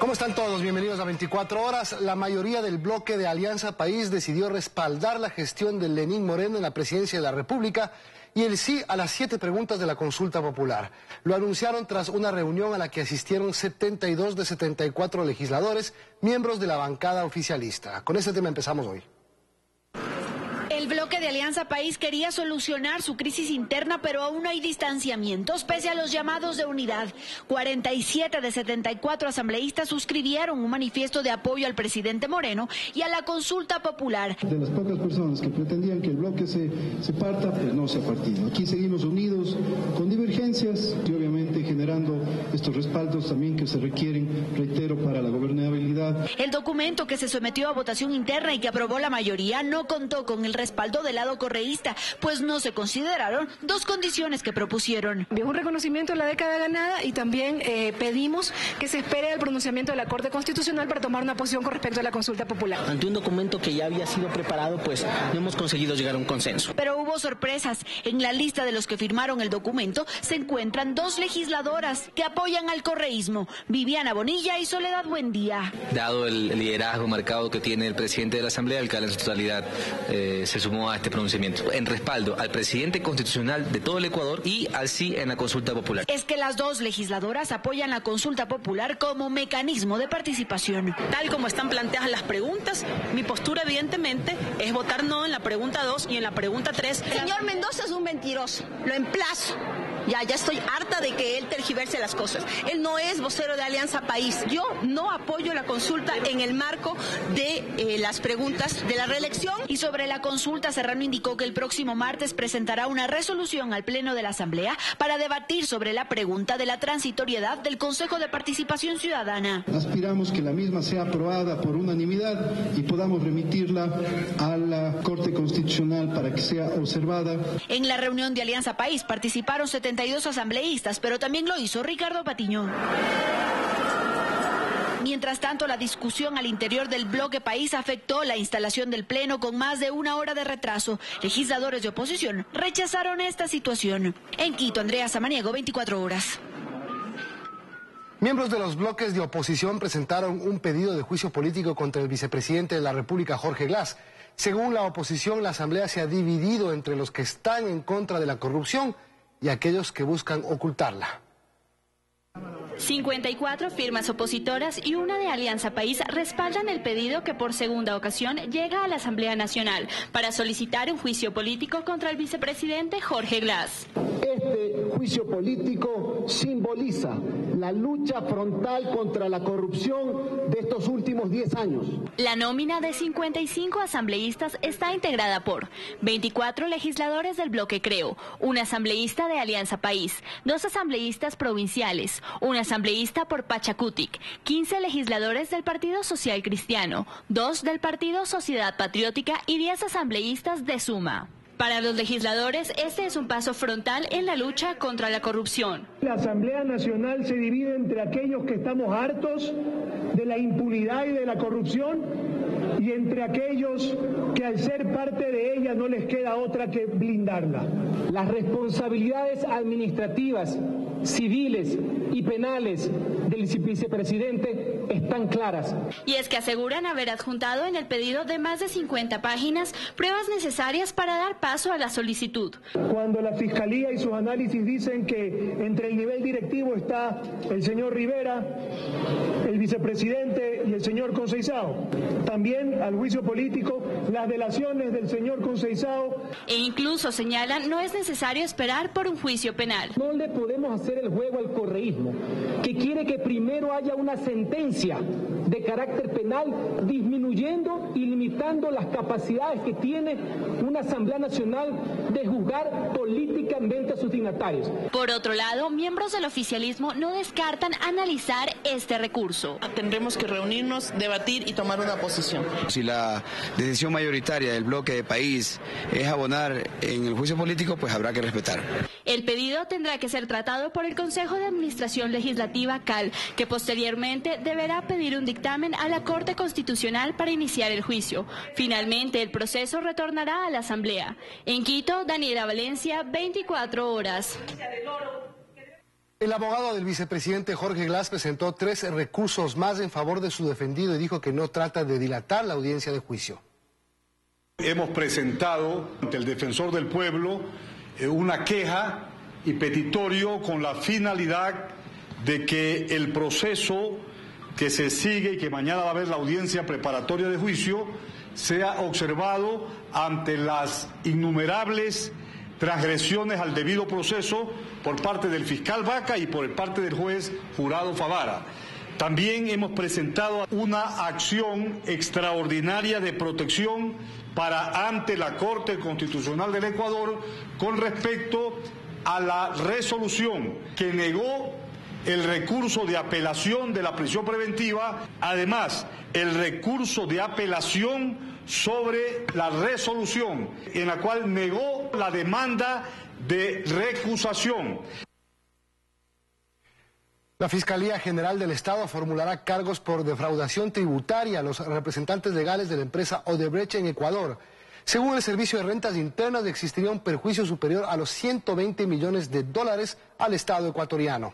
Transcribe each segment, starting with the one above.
¿Cómo están todos? Bienvenidos a 24 horas. La mayoría del bloque de Alianza País decidió respaldar la gestión de Lenín Moreno en la presidencia de la República y el sí a las 7 preguntas de la consulta popular. Lo anunciaron tras una reunión a la que asistieron 72 de 74 legisladores, miembros de la bancada oficialista. Con este tema empezamos hoy. El bloque de Alianza País quería solucionar su crisis interna, pero aún hay distanciamientos pese a los llamados de unidad. 47 de 74 asambleístas suscribieron un manifiesto de apoyo al presidente Moreno y a la consulta popular. De las pocas personas que pretendían que el bloque se parta, pues no se ha partido. Aquí seguimos unidos con divergencias y obviamente generando estos respaldos también que se requieren, reitero, para la gobernabilidad. El documento que se sometió a votación interna y que aprobó la mayoría no contó con el respaldo del lado correísta, pues no se consideraron dos condiciones que propusieron. Un reconocimiento de la década ganada y también pedimos que se espere el pronunciamiento de la Corte Constitucional para tomar una posición con respecto a la consulta popular. Ante un documento que ya había sido preparado, pues no hemos conseguido llegar a un consenso. Pero hubo sorpresas. En la lista de los que firmaron el documento se encuentran dos legisladoras que apoyan al correísmo, Viviana Bonilla y Soledad Buendía. Dado el liderazgo marcado que tiene el presidente de la Asamblea, el CAL en su totalidad se sumó a este pronunciamiento en respaldo al presidente constitucional de todo el Ecuador y al sí en la consulta popular. Es que las dos legisladoras apoyan la consulta popular como mecanismo de participación. Tal como están planteadas las preguntas, mi postura evidentemente es votar no en la pregunta 2 y en la pregunta 3. El señor Mendoza es un mentiroso, lo emplazo. Ya estoy harta de que él tergiverse las cosas. Él no es vocero de Alianza País. Yo no apoyo la consulta en el marco de las preguntas de la reelección. Y sobre la consulta, Serrano indicó que el próximo martes presentará una resolución al Pleno de la Asamblea para debatir sobre la pregunta de la transitoriedad del Consejo de Participación Ciudadana. Aspiramos que la misma sea aprobada por unanimidad y podamos remitirla a la Corte Constitucional para que sea observada. En la reunión de Alianza País participaron 72 asambleístas, pero también lo hizo Ricardo Patiño. Mientras tanto, la discusión al interior del bloque País afectó la instalación del Pleno con más de una hora de retraso. Legisladores de oposición rechazaron esta situación. En Quito, Andrea Samaniego, 24 horas. Miembros de los bloques de oposición presentaron un pedido de juicio político contra el vicepresidente de la República, Jorge Glass. Según la oposición, la Asamblea se ha dividido entre los que están en contra de la corrupción y aquellos que buscan ocultarla. 54 firmas opositoras y una de Alianza País respaldan el pedido que por segunda ocasión llega a la Asamblea Nacional para solicitar un juicio político contra el vicepresidente Jorge Glass. Este juicio político simboliza la lucha frontal contra la corrupción de estos últimos 10 años. La nómina de 55 asambleístas está integrada por 24 legisladores del bloque Creo, un asambleísta de Alianza País, 2 asambleístas provinciales, un asambleísta por Pachacutic, 15 legisladores del Partido Social Cristiano, 2 del Partido Sociedad Patriótica y 10 asambleístas de Suma. Para los legisladores, este es un paso frontal en la lucha contra la corrupción. La Asamblea Nacional se divide entre aquellos que estamos hartos de la impunidad y de la corrupción y entre aquellos que al ser parte de ella no les queda otra que blindarla. Las responsabilidades administrativas, civiles y penales del vicepresidente están claras. Y es que aseguran haber adjuntado en el pedido de más de 50 páginas pruebas necesarias para dar paso a la solicitud. Cuando la Fiscalía y sus análisis dicen que entre el nivel directivo está el señor Rivera, el vicepresidente y el señor Conceizao. También al juicio político las delaciones del señor Conceizao. E incluso señalan no es necesario esperar por un juicio penal. No le podemos hacer el juego al correísmo, que quiere que primero haya una sentencia de carácter penal, disminuyendo y limitando las capacidades que tiene una Asamblea Nacional de juzgar políticamente a sus dignatarios. Por otro lado, miembros del oficialismo no descartan analizar este recurso. Tendremos que reunirnos, debatir y tomar una posición. Si la decisión mayoritaria del bloque de País es abonar en el juicio político, pues habrá que respetar. El pedido tendrá que ser tratado por el Consejo de Administración Legislativa CAL, que posteriormente deberá pedir un dictamen a la Corte Constitucional para iniciar el juicio. Finalmente, el proceso retornará a la Asamblea. En Quito, Daniela Valencia, 24 horas. El abogado del vicepresidente Jorge Glass presentó 3 recursos más en favor de su defendido y dijo que no trata de dilatar la audiencia de juicio. Hemos presentado ante el defensor del pueblo una queja y petitorio con la finalidad de que el proceso que se sigue y que mañana va a haber la audiencia preparatoria de juicio sea observado ante las innumerables transgresiones al debido proceso por parte del fiscal Vaca y por parte del juez Jurado Favara. También hemos presentado una acción extraordinaria de protección ante la Corte Constitucional del Ecuador con respecto a la resolución que negó el recurso de apelación de la prisión preventiva, además el recurso de apelación sobre la resolución en la cual negó la demanda de recusación. La Fiscalía General del Estado formulará cargos por defraudación tributaria a los representantes legales de la empresa Odebrecht en Ecuador. Según el Servicio de Rentas Internas, existiría un perjuicio superior a los 120 millones de dólares al Estado ecuatoriano.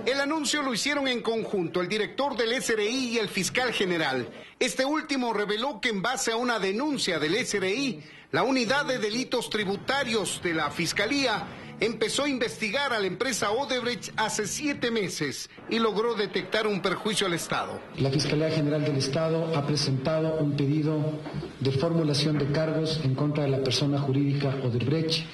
El anuncio lo hicieron en conjunto el director del SRI y el fiscal general. Este último reveló que en base a una denuncia del SRI, la Unidad de Delitos Tributarios de la Fiscalía empezó a investigar a la empresa Odebrecht hace 7 meses y logró detectar un perjuicio al Estado. La Fiscalía General del Estado ha presentado un pedido de formulación de cargos en contra de la persona jurídica Odebrecht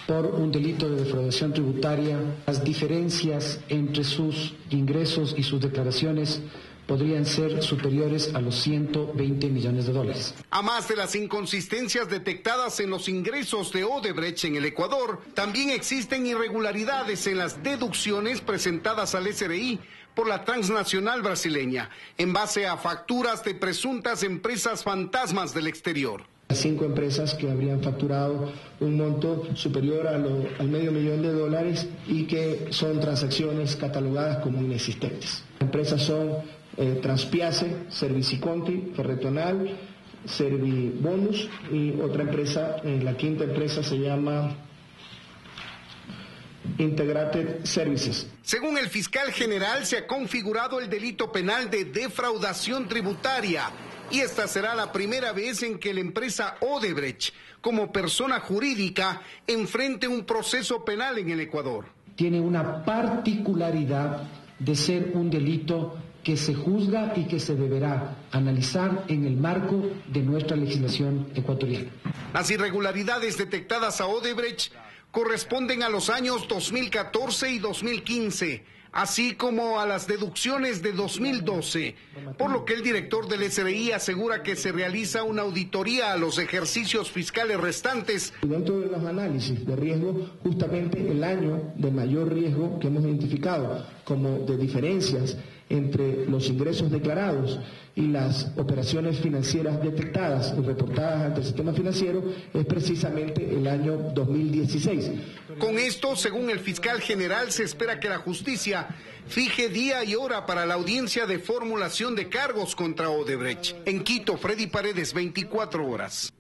por un delito de defraudación tributaria. Las diferencias entre sus ingresos y sus declaraciones podrían ser superiores a los 120 millones de dólares. A más de las inconsistencias detectadas en los ingresos de Odebrecht en el Ecuador, también existen irregularidades en las deducciones presentadas al SRI por la transnacional brasileña, en base a facturas de presuntas empresas fantasmas del exterior. 5 empresas que habrían facturado un monto superior al $500,000 y que son transacciones catalogadas como inexistentes. Las empresas son Transpiace, Serviciconti, Ferretonal, Servibonus y otra empresa, la 5ª empresa se llama Integrated Services. Según el fiscal general, se ha configurado el delito penal de defraudación tributaria y esta será la primera vez en que la empresa Odebrecht, como persona jurídica, enfrente un proceso penal en el Ecuador. Tiene una particularidad de ser un delito que se juzga y que se deberá analizar en el marco de nuestra legislación ecuatoriana. Las irregularidades detectadas a Odebrecht corresponden a los años 2014 y 2015, así como a las deducciones de 2012, por lo que el director del SRI asegura que se realiza una auditoría a los ejercicios fiscales restantes. Dentro de los análisis de riesgo, justamente el año de mayor riesgo que hemos identificado como de diferencias entre los ingresos declarados y las operaciones financieras detectadas y reportadas ante el sistema financiero es precisamente el año 2016. Con esto, según el fiscal general, se espera que la justicia fije día y hora para la audiencia de formulación de cargos contra Odebrecht. En Quito, Freddy Paredes, 24 horas.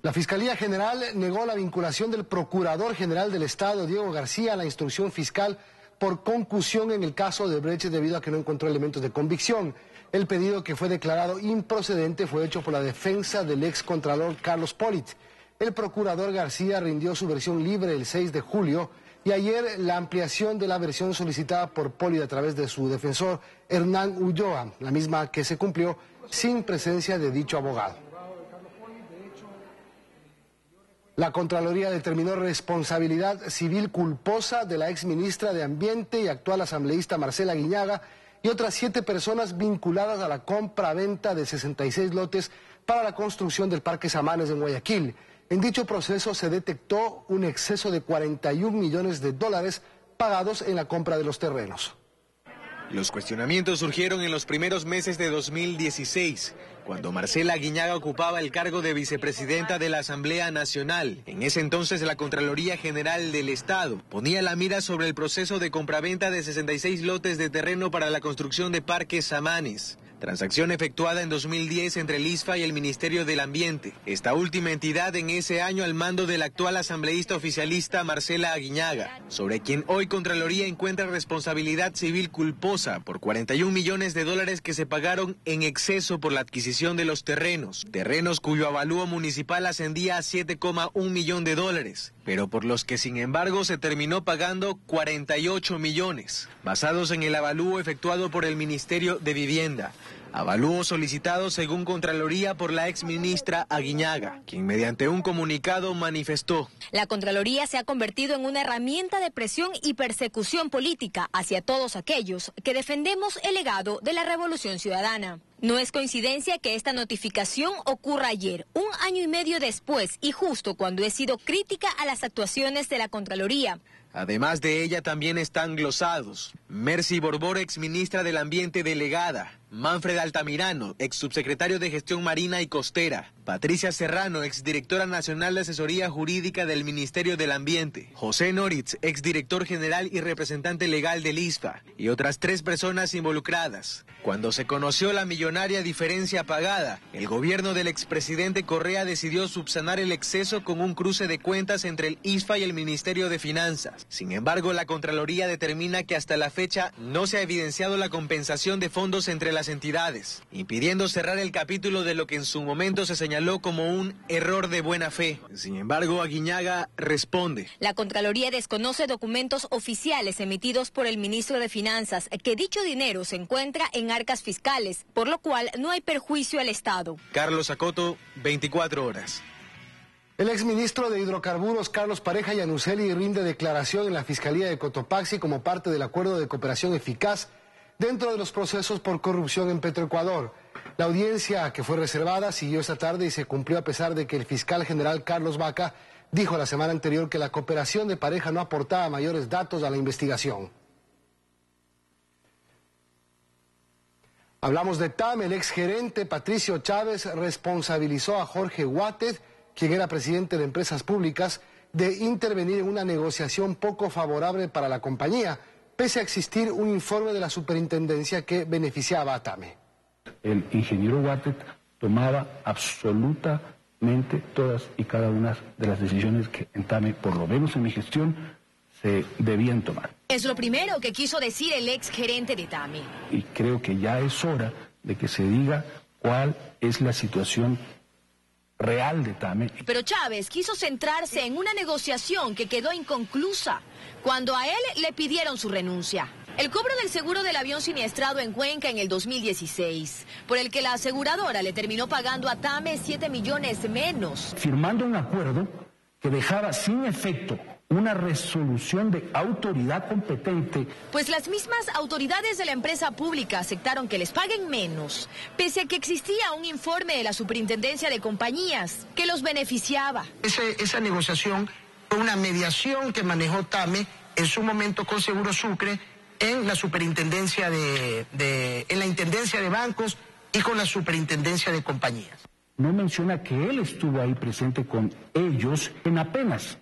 La Fiscalía General negó la vinculación del Procurador General del Estado, Diego García, a la instrucción fiscal por concusión en el caso de Odebrecht debido a que no encontró elementos de convicción. El pedido, que fue declarado improcedente, fue hecho por la defensa del excontralor Carlos Polit. El procurador García rindió su versión libre el 6 de julio y ayer la ampliación de la versión solicitada por Polit a través de su defensor Hernán Ulloa, la misma que se cumplió sin presencia de dicho abogado. La Contraloría determinó responsabilidad civil culposa de la exministra de Ambiente y actual asambleísta Marcela Guiñaga y otras 7 personas vinculadas a la compra-venta de 66 lotes para la construcción del Parque Samanes en Guayaquil. En dicho proceso se detectó un exceso de 41 millones de dólares pagados en la compra de los terrenos. Los cuestionamientos surgieron en los primeros meses de 2016, cuando Marcela Guiñaga ocupaba el cargo de vicepresidenta de la Asamblea Nacional. En ese entonces, la Contraloría General del Estado ponía la mira sobre el proceso de compraventa de 66 lotes de terreno para la construcción de Parque Samanes. transacción efectuada en 2010 entre el ISFA y el Ministerio del Ambiente. Esta última entidad en ese año al mando del actual asambleísta oficialista Marcela Aguiñaga, sobre quien hoy Contraloría encuentra responsabilidad civil culposa por 41 millones de dólares que se pagaron en exceso por la adquisición de los terrenos cuyo avalúo municipal ascendía a 7,1 millón de dólares, pero por los que sin embargo se terminó pagando 48 millones, basados en el avalúo efectuado por el Ministerio de Vivienda. Avalúo solicitado según Contraloría por la exministra Aguiñaga, quien mediante un comunicado manifestó: la Contraloría se ha convertido en una herramienta de presión y persecución política hacia todos aquellos que defendemos el legado de la Revolución Ciudadana. No es coincidencia que esta notificación ocurra ayer, un año y medio después, y justo cuando he sido crítica a las actuaciones de la Contraloría. Además de ella también están glosados Mercy Borbor, exministra del Ambiente delegada, Manfred Altamirano, ex subsecretario de Gestión Marina y Costera, Patricia Serrano, exdirectora nacional de Asesoría Jurídica del Ministerio del Ambiente, José Noritz, exdirector general y representante legal del ISFA, y otras 3 personas involucradas. Cuando se conoció la millonaria diferencia pagada, el gobierno del expresidente Correa decidió subsanar el exceso con un cruce de cuentas entre el ISFA y el Ministerio de Finanzas. Sin embargo, la Contraloría determina que hasta la fecha no se ha evidenciado la compensación de fondos entre las entidades, impidiendo cerrar el capítulo de lo que en su momento se señaló como un error de buena fe. Sin embargo, Aguiñaga responde: la Contraloría desconoce documentos oficiales emitidos por el ministro de Finanzas que dicho dinero se encuentra en arcas fiscales, por lo cual no hay perjuicio al Estado. Carlos Acoto, 24 horas. El exministro de Hidrocarburos, Carlos Pareja Yanuseli, rinde declaración en la Fiscalía de Cotopaxi como parte del acuerdo de cooperación eficaz dentro de los procesos por corrupción en Petroecuador. La audiencia que fue reservada siguió esta tarde y se cumplió a pesar de que el fiscal general Carlos Vaca dijo la semana anterior que la cooperación de Pareja no aportaba mayores datos a la investigación. Hablamos de TAM. El exgerente Patricio Chávez responsabilizó a Jorge Guáted, quien era presidente de Empresas Públicas, de intervenir en una negociación poco favorable para la compañía, pese a existir un informe de la superintendencia que beneficiaba a TAME. El ingeniero Guáted tomaba absolutamente todas y cada una de las decisiones que en TAME, por lo menos en mi gestión, se debían tomar. Es lo primero que quiso decir el exgerente de TAME. Y creo que ya es hora de que se diga cuál es la situación real de TAME. Pero Chávez quiso centrarse en una negociación que quedó inconclusa cuando a él le pidieron su renuncia. El cobro del seguro del avión siniestrado en Cuenca en el 2016, por el que la aseguradora le terminó pagando a TAME 7 millones menos. Firmando un acuerdo que dejaba sin efecto una resolución de autoridad competente. Pues las mismas autoridades de la empresa pública aceptaron que les paguen menos, pese a que existía un informe de la Superintendencia de Compañías que los beneficiaba. Esa negociación fue una mediación que manejó TAME en su momento con Seguro Sucre en la Superintendencia en la Intendencia de Bancos y con la Superintendencia de Compañías. No menciona que él estuvo ahí presente con ellos en apenas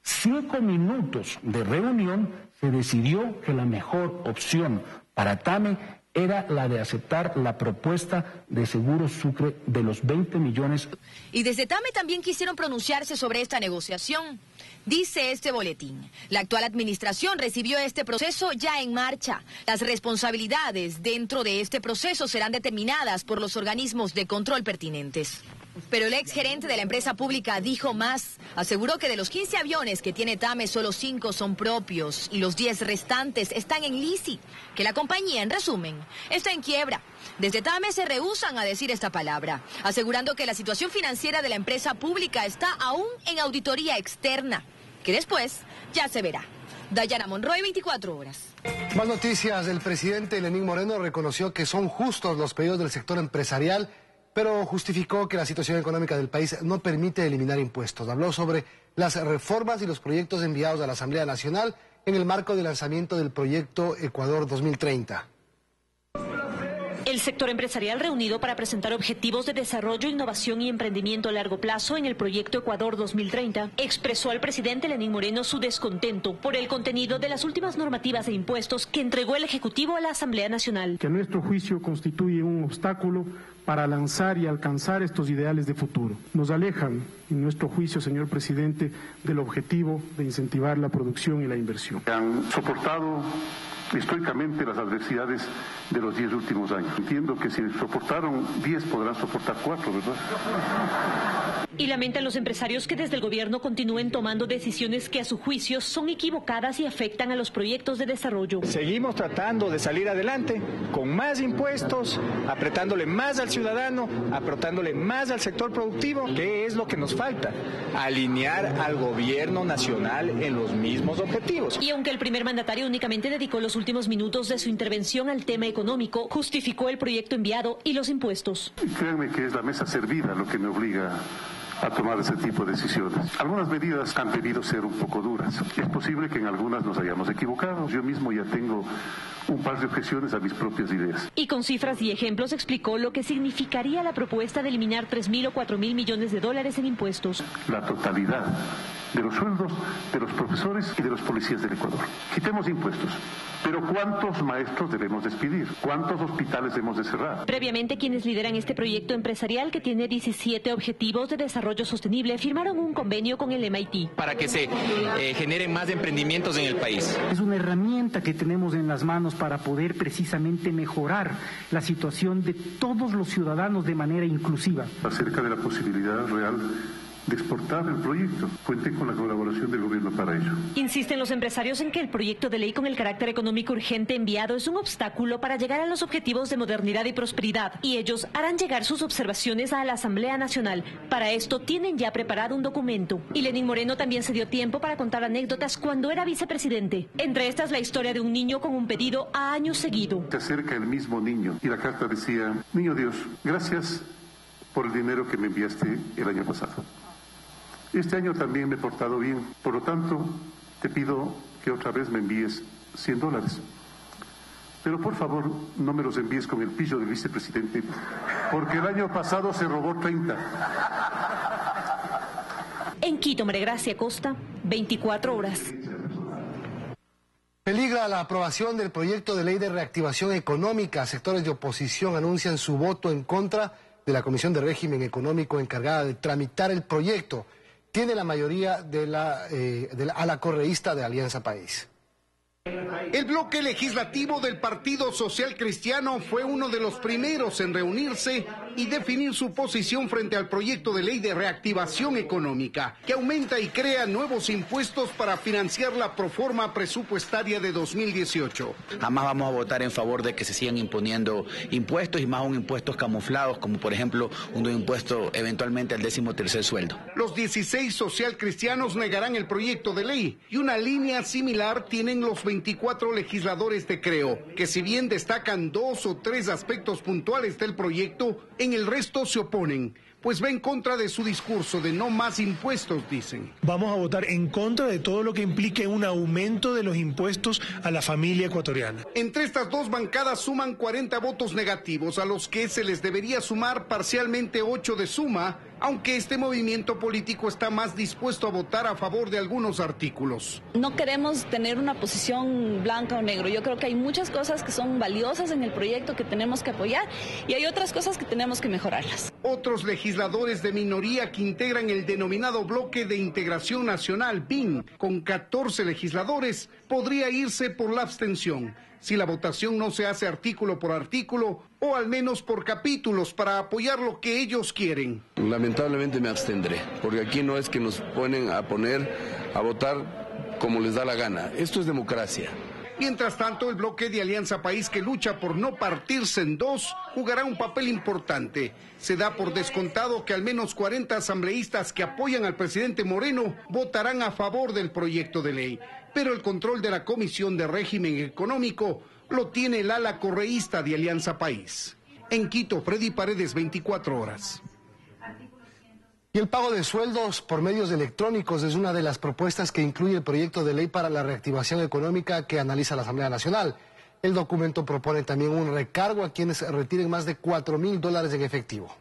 5 minutos de reunión. Se decidió que la mejor opción para TAME era la de aceptar la propuesta de Seguro Sucre de los 20 millones. Y desde TAME también quisieron pronunciarse sobre esta negociación. Dice este boletín: la actual administración recibió este proceso ya en marcha. Las responsabilidades dentro de este proceso serán determinadas por los organismos de control pertinentes. Pero el exgerente de la empresa pública dijo más. Aseguró que de los 15 aviones que tiene TAME, solo 5 son propios y los 10 restantes están en leasing. Que la compañía, en resumen, está en quiebra. Desde TAME se rehúsan a decir esta palabra, asegurando que la situación financiera de la empresa pública está aún en auditoría externa, que después ya se verá. Dayana Monroy, 24 horas. Más noticias. El presidente Lenín Moreno reconoció que son justos los pedidos del sector empresarial, pero justificó que la situación económica del país no permite eliminar impuestos. Habló sobre las reformas y los proyectos enviados a la Asamblea Nacional en el marco del lanzamiento del proyecto Ecuador 2030. El sector empresarial reunido para presentar objetivos de desarrollo, innovación y emprendimiento a largo plazo en el proyecto Ecuador 2030 expresó al presidente Lenín Moreno su descontento por el contenido de las últimas normativas de impuestos que entregó el Ejecutivo a la Asamblea Nacional. Que a nuestro juicio constituye un obstáculo para lanzar y alcanzar estos ideales de futuro. Nos alejan, en nuestro juicio, señor presidente, del objetivo de incentivar la producción y la inversión. Han soportado históricamente las adversidades de los 10 últimos años. Entiendo que si soportaron 10 podrán soportar 4, ¿verdad? Y lamentan los empresarios que desde el gobierno continúen tomando decisiones que a su juicio son equivocadas y afectan a los proyectos de desarrollo. Seguimos tratando de salir adelante con más impuestos, apretándole más al ciudadano, apretándole más al sector productivo. ¿Qué es lo que nos falta? Alinear al gobierno nacional en los mismos objetivos. Y aunque el primer mandatario únicamente dedicó los últimos minutos de su intervención al tema económico, justificó el proyecto enviado y los impuestos. Créanme que es la mesa servida lo que me obliga a tomar ese tipo de decisiones. Algunas medidas han debido ser un poco duras. Es posible que en algunas nos hayamos equivocado. Yo mismo ya tengo un par de objeciones a mis propias ideas. Y con cifras y ejemplos explicó lo que significaría la propuesta de eliminar 3.000 o 4.000 millones de dólares en impuestos. La totalidad de los sueldos de los profesores y de los policías del Ecuador. Quitemos impuestos. Pero ¿cuántos maestros debemos despedir? ¿Cuántos hospitales debemos de cerrar? Previamente, quienes lideran este proyecto empresarial, que tiene 17 objetivos de desarrollo sostenible, firmaron un convenio con el MIT. Para que se generen más emprendimientos en el país. Es una herramienta que tenemos en las manos para poder precisamente mejorar la situación de todos los ciudadanos de manera inclusiva. Acerca de la posibilidad real de exportar el proyecto. Cuenten con la colaboración del gobierno para ello. Insisten los empresarios en que el proyecto de ley con el carácter económico urgente enviado es un obstáculo para llegar a los objetivos de modernidad y prosperidad, y ellos harán llegar sus observaciones a la Asamblea Nacional. Para esto tienen ya preparado un documento. Y Lenín Moreno también se dio tiempo para contar anécdotas cuando era vicepresidente. Entre estas, la historia de un niño con un pedido a año seguido. Se acerca el mismo niño y la carta decía: Niño Dios, gracias por el dinero que me enviaste el año pasado. Este año también me he portado bien, por lo tanto, te pido que otra vez me envíes $100. Pero por favor, no me los envíes con el pillo del vicepresidente, porque el año pasado se robó 30. En Quito, María Gracia Costa, 24 horas. Peligra la aprobación del proyecto de ley de reactivación económica. Sectores de oposición anuncian su voto en contra de la Comisión de Régimen Económico encargada de tramitar el proyecto. Tiene la mayoría de la ala correísta de Alianza País. El bloque legislativo del Partido Social Cristiano fue uno de los primeros en reunirse y definir su posición frente al proyecto de ley de reactivación económica, que aumenta y crea nuevos impuestos para financiar la proforma presupuestaria de 2018. Jamás vamos a votar en favor de que se sigan imponiendo impuestos, y más aún impuestos camuflados, como por ejemplo un impuesto eventualmente al 13º sueldo. Los 16 socialcristianos negarán el proyecto de ley, y una línea similar tienen los 24 legisladores de Creo, que si bien destacan 2 o 3 aspectos puntuales del proyecto, en el resto se oponen, pues va en contra de su discurso de no más impuestos, dicen. Vamos a votar en contra de todo lo que implique un aumento de los impuestos a la familia ecuatoriana. Entre estas dos bancadas suman 40 votos negativos, a los que se les debería sumar parcialmente 8 de suma, aunque este movimiento político está más dispuesto a votar a favor de algunos artículos. No queremos tener una posición blanca o negro. Yo creo que hay muchas cosas que son valiosas en el proyecto que tenemos que apoyar, y hay otras cosas que tenemos que mejorarlas. Otros legisladores de minoría que integran el denominado Bloque de Integración Nacional, BIN, con 14 legisladores, podría irse por la abstención, si la votación no se hace artículo por artículo, o al menos por capítulos, para apoyar lo que ellos quieren. Lamentablemente me abstendré, porque aquí no es que nos ponen a votar como les da la gana. Esto es democracia. Mientras tanto, el bloque de Alianza País, que lucha por no partirse en dos, jugará un papel importante. Se da por descontado que al menos 40 asambleístas que apoyan al presidente Moreno votarán a favor del proyecto de ley. Pero el control de la Comisión de Régimen Económico lo tiene el ala correísta de Alianza País. En Quito, Freddy Paredes, 24 horas. Y el pago de sueldos por medios electrónicos es una de las propuestas que incluye el proyecto de ley para la reactivación económica que analiza la Asamblea Nacional. El documento propone también un recargo a quienes retiren más de $4.000 en efectivo.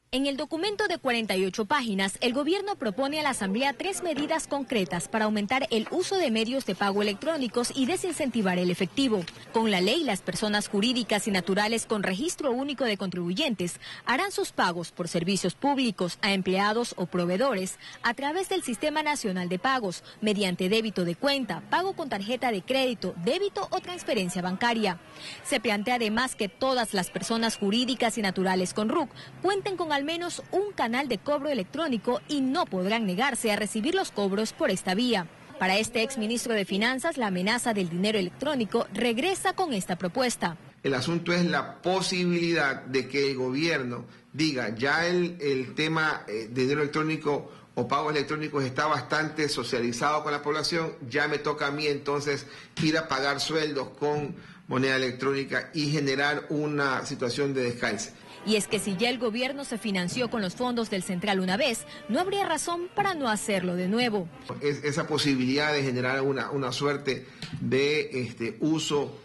En el documento de 48 páginas, el gobierno propone a la Asamblea 3 medidas concretas para aumentar el uso de medios de pago electrónicos y desincentivar el efectivo. Con la ley, las personas jurídicas y naturales con registro único de contribuyentes harán sus pagos por servicios públicos a empleados o proveedores a través del Sistema Nacional de Pagos, mediante débito de cuenta, pago con tarjeta de crédito, débito o transferencia bancaria. Se plantea además que todas las personas jurídicas y naturales con RUC cuenten con al menos un canal de cobro electrónico y no podrán negarse a recibir los cobros por esta vía. Para este exministro de Finanzas, la amenaza del dinero electrónico regresa con esta propuesta. El asunto es la posibilidad de que el gobierno diga, ya el tema de dinero electrónico o pagos electrónicos está bastante socializado con la población, ya me toca a mí entonces ir a pagar sueldos con moneda electrónica y generar una situación de descalce. Y es que si ya el gobierno se financió con los fondos del Central una vez, no habría razón para no hacerlo de nuevo. Esa posibilidad de generar una suerte de uso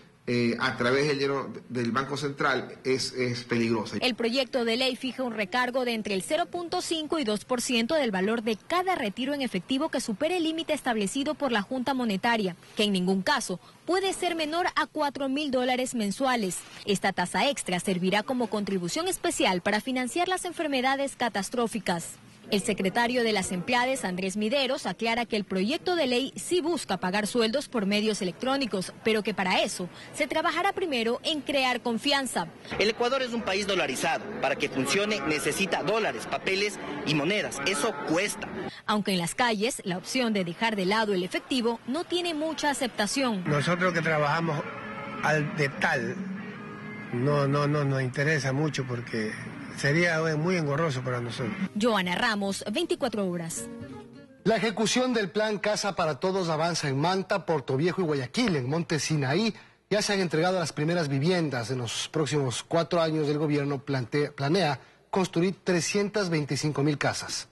a través del dinero del Banco Central es peligrosa. El proyecto de ley fija un recargo de entre el 0.5 y 2% del valor de cada retiro en efectivo que supere el límite establecido por la Junta Monetaria, que en ningún caso puede ser menor a $4.000 mensuales. Esta tasa extra servirá como contribución especial para financiar las enfermedades catastróficas. El secretario de las Empleades, Andrés Mideros, aclara que el proyecto de ley sí busca pagar sueldos por medios electrónicos, pero que para eso se trabajará primero en crear confianza. El Ecuador es un país dolarizado. Para que funcione necesita dólares, papeles y monedas. Eso cuesta. Aunque en las calles la opción de dejar de lado el efectivo no tiene mucha aceptación. Nosotros que trabajamos al detal no nos interesa mucho porque sería muy engorroso para nosotros. Joana Ramos, 24 horas. La ejecución del plan Casa para Todos avanza en Manta, Portoviejo y Guayaquil. En Monte Sinaí ya se han entregado las primeras viviendas. En los próximos 4 años el gobierno planea construir 325.000 casas.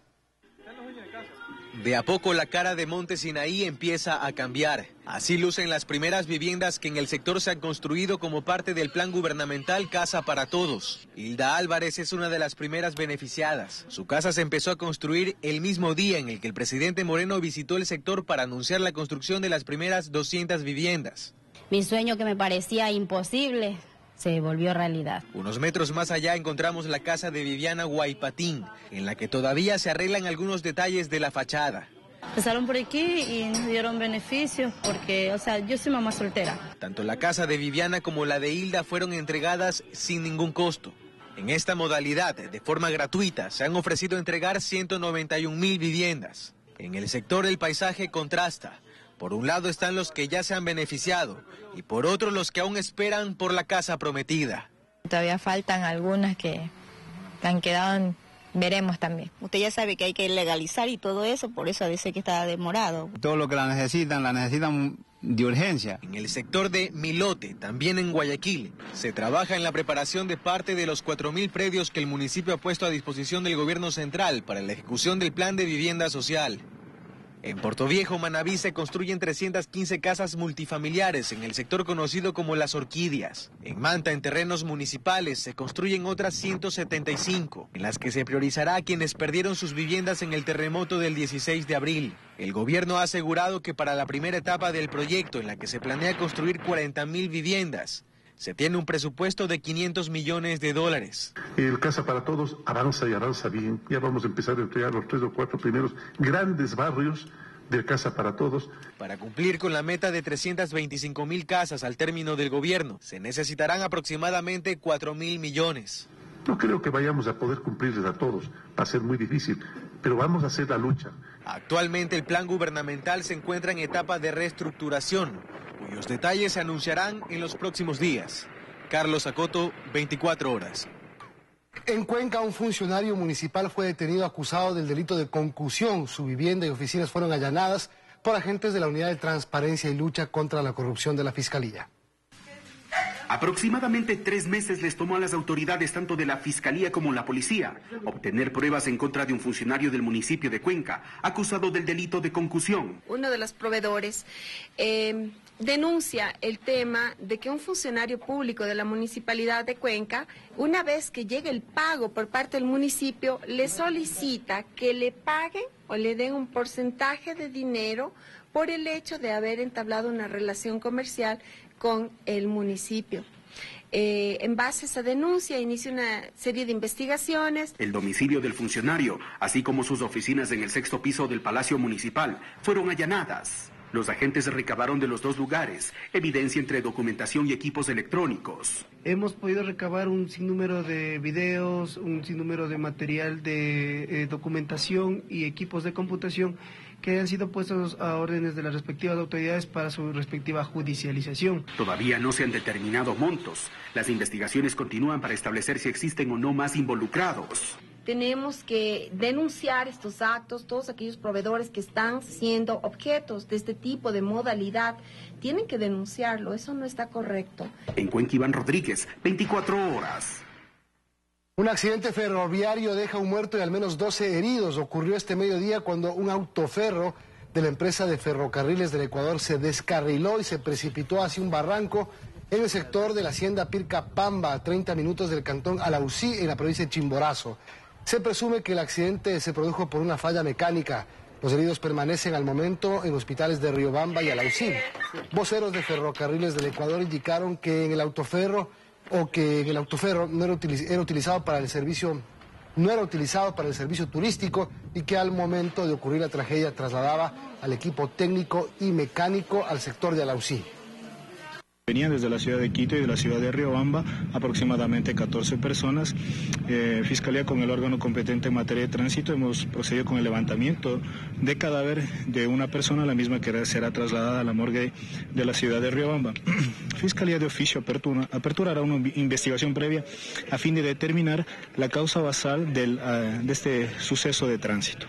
De a poco la cara de Monte Sinaí empieza a cambiar. Así lucen las primeras viviendas que en el sector se han construido como parte del plan gubernamental Casa para Todos. Hilda Álvarez es una de las primeras beneficiadas. Su casa se empezó a construir el mismo día en el que el presidente Moreno visitó el sector para anunciar la construcción de las primeras 200 viviendas. Mi sueño, que me parecía imposible, se volvió realidad. Unos metros más allá encontramos la casa de Viviana Guaypatín, en la que todavía se arreglan algunos detalles de la fachada. Pasaron por aquí y nos dieron beneficios porque, yo soy mamá soltera. Tanto la casa de Viviana como la de Hilda fueron entregadas sin ningún costo. En esta modalidad, de forma gratuita, se han ofrecido entregar 191.000 viviendas. En el sector el paisaje contrasta. Por un lado están los que ya se han beneficiado y por otro los que aún esperan por la casa prometida. Todavía faltan algunas que han quedado, veremos también. Usted ya sabe que hay que legalizar y todo eso, por eso dice que está demorado. Todo lo que la necesitan de urgencia. En el sector de Milote, también en Guayaquil, se trabaja en la preparación de parte de los 4.000 predios que el municipio ha puesto a disposición del gobierno central para la ejecución del plan de vivienda social. En Portoviejo, Manabí, se construyen 315 casas multifamiliares en el sector conocido como Las Orquídeas. En Manta, en terrenos municipales, se construyen otras 175, en las que se priorizará a quienes perdieron sus viviendas en el terremoto del 16 de abril. El gobierno ha asegurado que para la primera etapa del proyecto, en la que se planea construir 40.000 viviendas, se tiene un presupuesto de $500 millones. El Casa para Todos avanza y avanza bien. Ya vamos a empezar a entregar los 3 o 4 primeros grandes barrios del Casa para Todos. Para cumplir con la meta de 325.000 casas al término del gobierno, se necesitarán aproximadamente 4.000 millones. No creo que vayamos a poder cumplirles a todos. Va a ser muy difícil, pero vamos a hacer la lucha. Actualmente el plan gubernamental se encuentra en etapa de reestructuración, cuyos detalles se anunciarán en los próximos días. Carlos Acoto, 24 horas. En Cuenca, un funcionario municipal fue detenido acusado del delito de concusión. Su vivienda y oficinas fueron allanadas por agentes de la Unidad de Transparencia y Lucha contra la Corrupción de la Fiscalía. Aproximadamente 3 meses les tomó a las autoridades tanto de la Fiscalía como la Policía obtener pruebas en contra de un funcionario del municipio de Cuenca, acusado del delito de concusión. Uno de los proveedores denuncia el tema de que un funcionario público de la Municipalidad de Cuenca, una vez que llegue el pago por parte del municipio, le solicita que le paguen o le den un porcentaje de dinero por el hecho de haber entablado una relación comercial con el municipio. En base a esa denuncia inicia una serie de investigaciones. El domicilio del funcionario, así como sus oficinas en el 6º piso del Palacio Municipal, fueron allanadas. Los agentes recabaron de los 2 lugares evidencia entre documentación y equipos electrónicos. Hemos podido recabar un sinnúmero de videos, un sinnúmero de material de documentación y equipos de computación que han sido puestos a órdenes de las respectivas autoridades para su respectiva judicialización. Todavía no se han determinado montos. Las investigaciones continúan para establecer si existen o no más involucrados. Tenemos que denunciar estos actos, todos aquellos proveedores que están siendo objetos de este tipo de modalidad, tienen que denunciarlo, eso no está correcto. En Cuenca, Iván Rodríguez, 24 horas. Un accidente ferroviario deja un muerto y al menos 12 heridos. Ocurrió este mediodía cuando un autoferro de la empresa de ferrocarriles del Ecuador se descarriló y se precipitó hacia un barranco en el sector de la hacienda Pircapamba, a 30 minutos del cantón Alausí, en la provincia de Chimborazo. Se presume que el accidente se produjo por una falla mecánica. Los heridos permanecen al momento en hospitales de Riobamba y Alausí. Voceros de ferrocarriles del Ecuador indicaron que el autoferro no era utilizado para el servicio turístico y que al momento de ocurrir la tragedia trasladaba al equipo técnico y mecánico al sector de Alausí. Venían desde la ciudad de Quito y de la ciudad de Riobamba aproximadamente 14 personas. Fiscalía, con el órgano competente en materia de tránsito, hemos procedido con el levantamiento de cadáver de una persona, la misma que será trasladada a la morgue de la ciudad de Riobamba. Fiscalía de oficio aperturará una investigación previa a fin de determinar la causa basal de este suceso de tránsito.